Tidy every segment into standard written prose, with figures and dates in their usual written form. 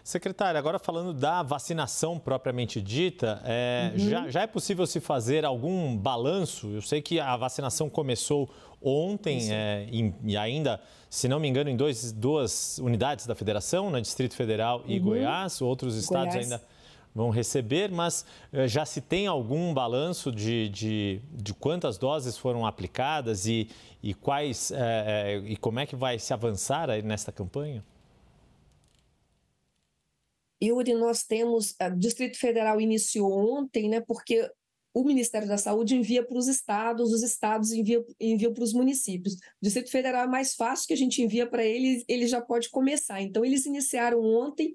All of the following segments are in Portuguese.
Secretária, agora falando da vacinação propriamente dita, já é possível se fazer algum balanço? Eu sei que a vacinação começou ontem e ainda, se não me engano, em duas unidades da Federação, na Distrito Federal e Goiás. Outros estados ainda vão receber, mas já se tem algum balanço de quantas doses foram aplicadas e como é que vai se avançar aí nesta campanha? Yuri, nós temos, o Distrito Federal iniciou ontem, né, porque o Ministério da Saúde envia para os estados enviam para os municípios. O Distrito Federal é mais fácil, que a gente envia para eles, ele já pode começar. Então, eles iniciaram ontem,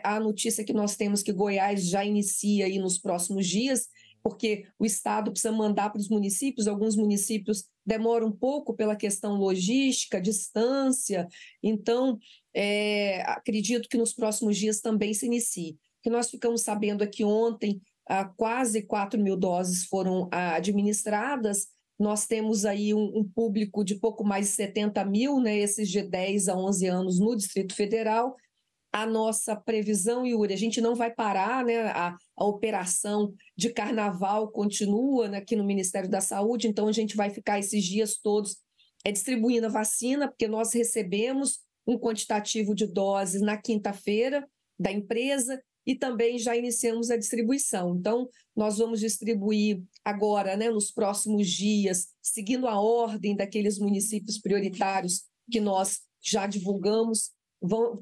a notícia que nós temos que Goiás já inicia aí nos próximos dias, porque o estado precisa mandar para os municípios, alguns municípios demoram um pouco pela questão logística, distância, então acredito que nos próximos dias também se inicie. Que nós ficamos sabendo aqui ontem, quase 4 mil doses foram administradas, nós temos aí um público de pouco mais de 70 mil, né, esses de 10 a 11 anos no Distrito Federal. A nossa previsão, Yuri, a gente não vai parar, né? A operação de carnaval continua, né, aqui no Ministério da Saúde, então a gente vai ficar esses dias todos distribuindo a vacina, porque nós recebemos um quantitativo de doses na quinta-feira da empresa e também já iniciamos a distribuição. Então, nós vamos distribuir agora, né, nos próximos dias, seguindo a ordem daqueles municípios prioritários que nós já divulgamos.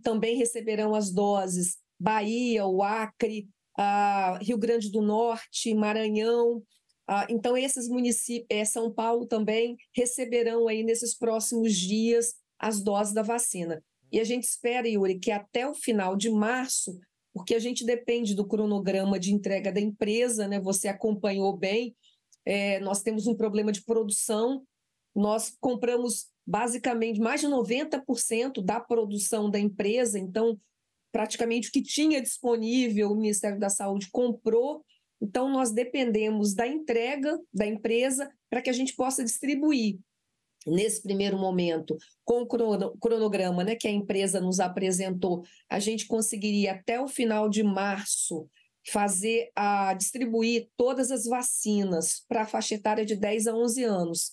Também receberão as doses Bahia, o Acre, Rio Grande do Norte, Maranhão. Então, esses municípios, São Paulo também, receberão aí nesses próximos dias as doses da vacina. E a gente espera, Yuri, que até o final de março, porque a gente depende do cronograma de entrega da empresa, né? Você acompanhou bem, nós temos um problema de produção, nós compramos basicamente mais de 90% da produção da empresa, então praticamente o que tinha disponível o Ministério da Saúde comprou, então nós dependemos da entrega da empresa para que a gente possa distribuir. Nesse primeiro momento, com o cronograma, né, que a empresa nos apresentou, a gente conseguiria até o final de março distribuir todas as vacinas para a faixa etária de 10 a 11 anos.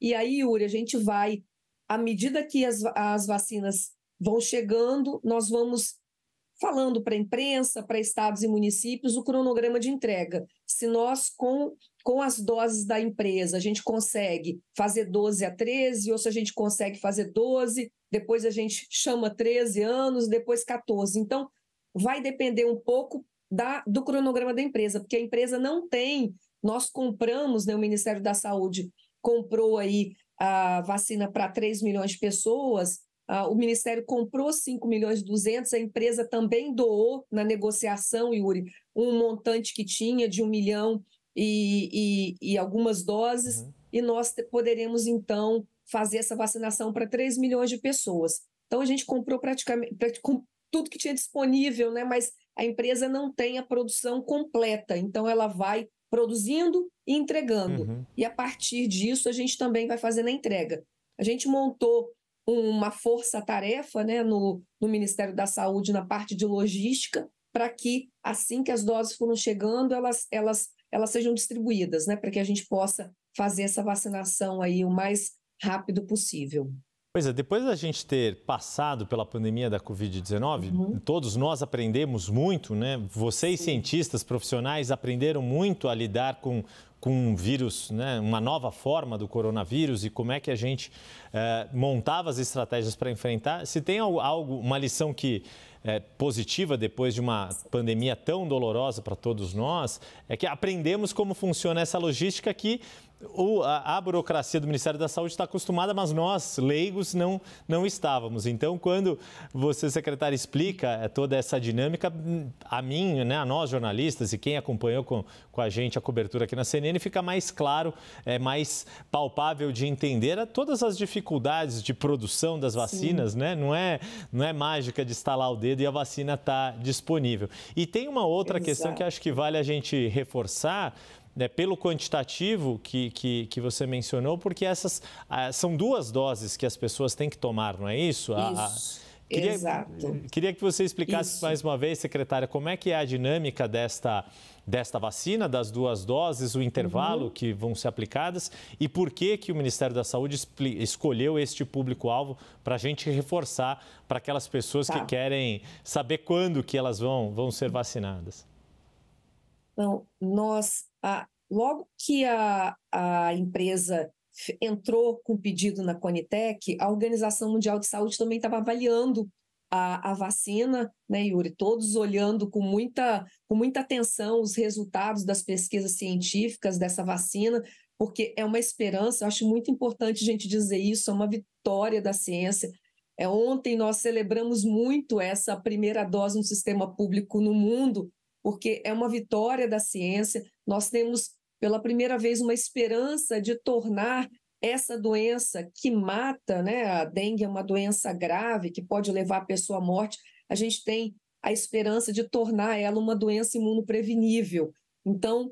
E aí, Yuri, a gente vai, à medida que as vacinas vão chegando, nós vamos falando para a imprensa, para estados e municípios, o cronograma de entrega. Se nós, com as doses da empresa, a gente consegue fazer 12 a 13, ou se a gente consegue fazer 12, depois a gente chama 13 anos, depois 14. Então, vai depender um pouco do cronograma da empresa, porque a empresa não tem, nós compramos, né, o Ministério da Saúde comprou aí a vacina para 3 milhões de pessoas, o Ministério comprou 5 milhões e 200, a empresa também doou na negociação, Yuri, um montante que tinha de 1 milhão e algumas doses, e nós poderemos, então, fazer essa vacinação para 3 milhões de pessoas. Então, a gente comprou praticamente tudo que tinha disponível, né? Mas a empresa não tem a produção completa, então ela vai produzindo e entregando. E a partir disso, a gente também vai fazendo a entrega. A gente montou uma força-tarefa, né, no Ministério da Saúde, na parte de logística, para que, assim que as doses foram chegando, elas sejam distribuídas, né, para que a gente possa fazer essa vacinação aí o mais rápido possível. Pois é, depois da gente ter passado pela pandemia da Covid-19, todos nós aprendemos muito, né? Vocês, cientistas, profissionais, aprenderam muito a lidar com um vírus, né? Uma nova forma do coronavírus e como é que a gente montava as estratégias para enfrentar. Se tem uma lição que positiva depois de uma pandemia tão dolorosa para todos nós, é que aprendemos como funciona essa logística que a burocracia do Ministério da Saúde está acostumada, mas nós, leigos, não estávamos. Então, quando você, secretário, explica toda essa dinâmica, a mim, né, a nós, jornalistas, e quem acompanhou com a gente a cobertura aqui na CNN, fica mais claro, mais palpável de entender todas as dificuldades de produção das vacinas, né? Não é mágica de estalar o dedo e a vacina está disponível. E tem uma outra questão que acho que vale a gente reforçar, pelo quantitativo que você mencionou, porque essas são 2 doses que as pessoas têm que tomar, não é isso? Isso. Exato. Queria que você explicasse mais uma vez, secretária, como é que é a dinâmica desta vacina, das 2 doses, o intervalo que vão ser aplicadas e por que o Ministério da Saúde escolheu este público-alvo para a gente reforçar para aquelas pessoas que querem saber quando que elas vão ser vacinadas. Então, logo que a empresa entrou com pedido na Conitec, a Organização Mundial de Saúde também estava avaliando a vacina, né, Yuri? Todos olhando com muita atenção os resultados das pesquisas científicas dessa vacina, porque é uma esperança, eu acho muito importante a gente dizer isso, é uma vitória da ciência. Ontem nós celebramos muito essa primeira dose no sistema público no mundo, porque é uma vitória da ciência. Nós temos, pela primeira vez, uma esperança de tornar essa doença que mata, né? A dengue é uma doença grave que pode levar a pessoa à morte. A gente tem a esperança de tornar ela uma doença imunoprevenível. Então,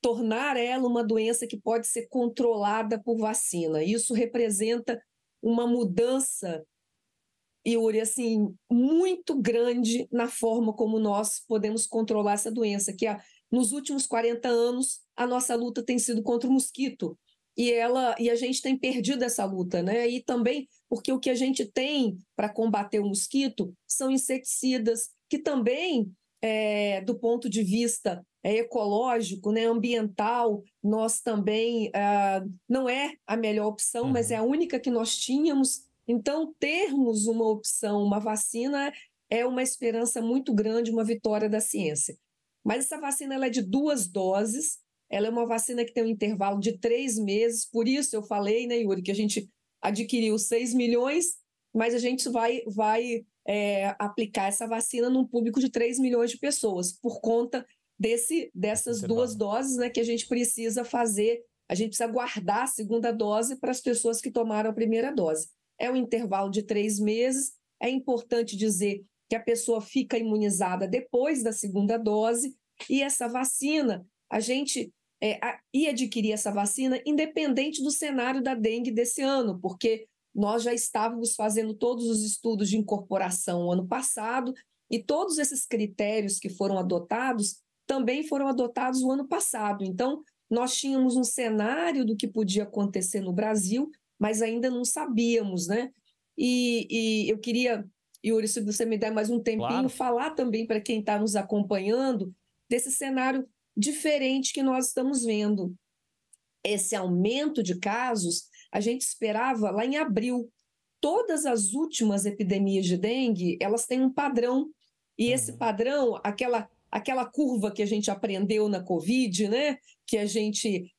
tornar ela uma doença que pode ser controlada por vacina. Isso representa uma mudança, Yuri, assim, muito grande na forma como nós podemos controlar essa doença, que nos últimos 40 anos a nossa luta tem sido contra o mosquito, e a gente tem perdido essa luta, né? E também porque o que a gente tem para combater o mosquito são inseticidas, que também, do ponto de vista ecológico, né, ambiental, nós também não é a melhor opção, mas é a única que nós tínhamos. Então, termos uma opção, uma vacina, é uma esperança muito grande, uma vitória da ciência. Mas essa vacina ela é de 2 doses, ela é uma vacina que tem um intervalo de 3 meses, por isso eu falei, né, Yuri, que a gente adquiriu 6 milhões, mas a gente vai aplicar essa vacina num público de 3 milhões de pessoas, por conta dessas 2 doses, né, que a gente precisa fazer, a gente precisa guardar a segunda dose para as pessoas que tomaram a primeira dose. É um intervalo de 3 meses, é importante dizer que a pessoa fica imunizada depois da segunda dose, e essa vacina, a gente ia adquirir essa vacina independente do cenário da dengue desse ano, porque nós já estávamos fazendo todos os estudos de incorporação ano passado, e todos esses critérios que foram adotados também foram adotados o ano passado. Então, nós tínhamos um cenário do que podia acontecer no Brasil, mas ainda não sabíamos, né? E eu queria, Yuri, se você me der mais um tempinho, falar também para quem está nos acompanhando desse cenário diferente que nós estamos vendo. Esse aumento de casos, a gente esperava lá em abril. Todas as últimas epidemias de dengue, elas têm um padrão, e esse padrão, aquela curva que a gente aprendeu na Covid, né? Que a gente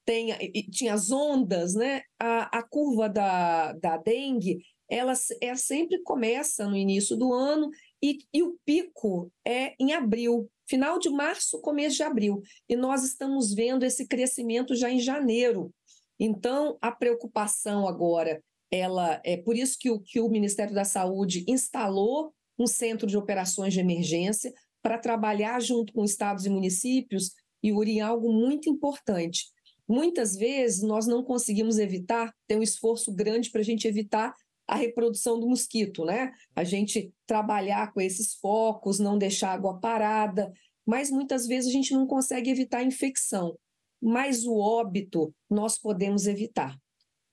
tinha as ondas, né? A curva da dengue, ela sempre começa no início do ano e o pico é em abril, final de março, começo de abril. E nós estamos vendo esse crescimento já em janeiro. Então, a preocupação agora, ela é por isso que o Ministério da Saúde instalou um centro de operações de emergência para trabalhar junto com estados e municípios, e em algo muito importante. Muitas vezes nós não conseguimos evitar, tem um esforço grande para a gente evitar a reprodução do mosquito, né? A gente trabalhar com esses focos, não deixar água parada, mas muitas vezes a gente não consegue evitar a infecção. Mas o óbito nós podemos evitar.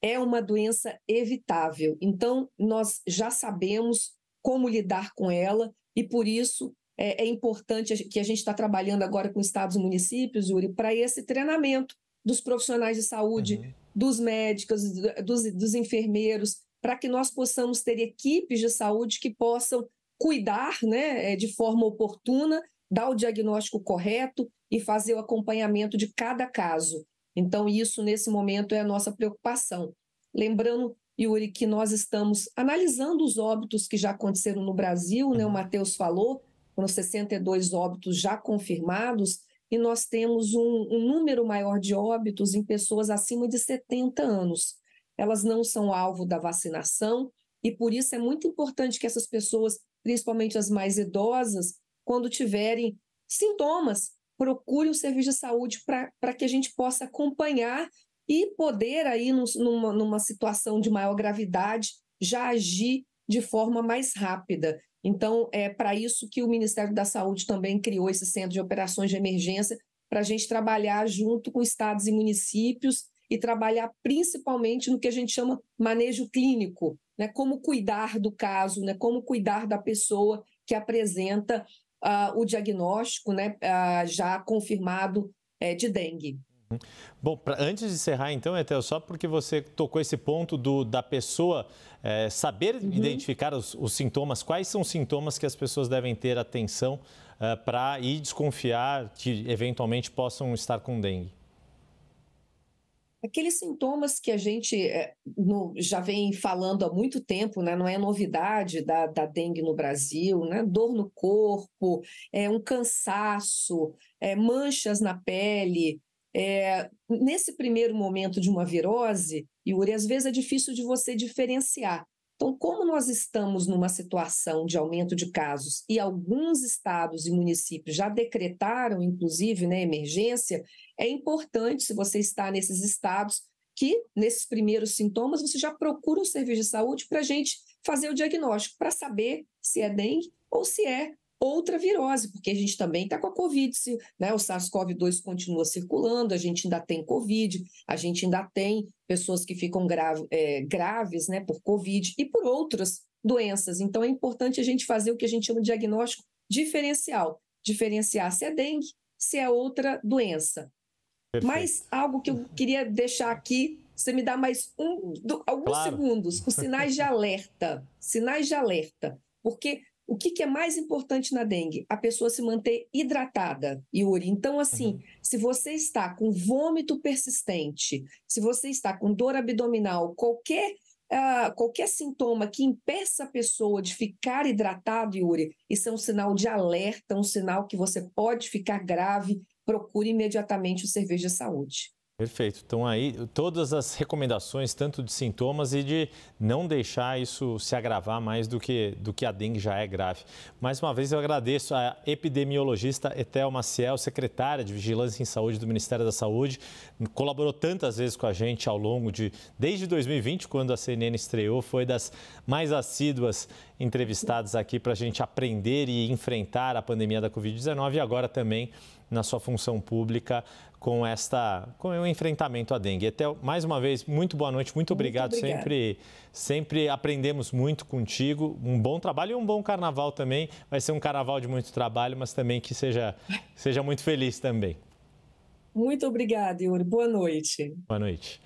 É uma doença evitável, então nós já sabemos como lidar com ela, e por isso é importante que a gente está trabalhando agora com estados e municípios, Yuri, para esse treinamento dos profissionais de saúde, dos médicos, dos enfermeiros, para que nós possamos ter equipes de saúde que possam cuidar, né, de forma oportuna, dar o diagnóstico correto e fazer o acompanhamento de cada caso. Então, isso, nesse momento, é a nossa preocupação. Lembrando, Yuri, que nós estamos analisando os óbitos que já aconteceram no Brasil, né? O Matheus falou, foram 62 óbitos já confirmados, e nós temos um número maior de óbitos em pessoas acima de 70 anos. Elas não são alvo da vacinação, e por isso é muito importante que essas pessoas, principalmente as mais idosas, quando tiverem sintomas, procurem o serviço de saúde para que a gente possa acompanhar e poder, aí, numa situação de maior gravidade, já agir de forma mais rápida. Então, é para isso que o Ministério da Saúde também criou esse Centro de Operações de Emergência, para a gente trabalhar junto com estados e municípios e trabalhar principalmente no que a gente chama manejo clínico, né? Como cuidar do caso, né? Como cuidar da pessoa que apresenta o diagnóstico, né? Já confirmado de dengue. Bom, antes de encerrar, então, Etel, só porque você tocou esse ponto da pessoa saber identificar os sintomas, quais são os sintomas que as pessoas devem ter atenção para ir desconfiar que eventualmente possam estar com dengue? Aqueles sintomas que a gente já vem falando há muito tempo, né? Não é novidade da dengue no Brasil, né? Dor no corpo, um cansaço, manchas na pele. Nesse primeiro momento de uma virose, Yuri, às vezes é difícil de você diferenciar. Então, como nós estamos numa situação de aumento de casos e alguns estados e municípios já decretaram, inclusive, né, emergência, é importante, se você está nesses estados, que nesses primeiros sintomas você já procura um serviço de saúde para a gente fazer o diagnóstico, para saber se é dengue ou se é outra virose, porque a gente também está com a Covid, né? O SARS-CoV-2 continua circulando, a gente ainda tem Covid, a gente ainda tem pessoas que ficam graves, né, por Covid e por outras doenças. Então, é importante a gente fazer o que a gente chama de diagnóstico diferencial, diferenciar se é dengue, se é outra doença. Perfeito. Mas algo que eu queria deixar aqui, você me dá mais alguns segundos, os sinais de alerta, porque o que é mais importante na dengue? A pessoa se manter hidratada, Yuri. Então, assim, se você está com vômito persistente, se você está com dor abdominal, qualquer sintoma que impeça a pessoa de ficar hidratado, Yuri, isso é um sinal de alerta, um sinal que você pode ficar grave, procure imediatamente o serviço de saúde. Perfeito. Então, aí, todas as recomendações, tanto de sintomas e de não deixar isso se agravar mais do que a dengue já é grave. Mais uma vez, eu agradeço a epidemiologista Etel Maciel, secretária de Vigilância em Saúde do Ministério da Saúde. Colaborou tantas vezes com a gente ao longo desde 2020, quando a CNN estreou, foi das mais assíduas entrevistadas aqui para a gente aprender e enfrentar a pandemia da Covid-19 e agora também na sua função pública com o enfrentamento à dengue. Etel, mais uma vez, muito boa noite, muito obrigado. Sempre aprendemos muito contigo. Um bom trabalho e um bom carnaval também. Vai ser um carnaval de muito trabalho, mas também que seja muito feliz também. Muito obrigada, Yuri. Boa noite. Boa noite.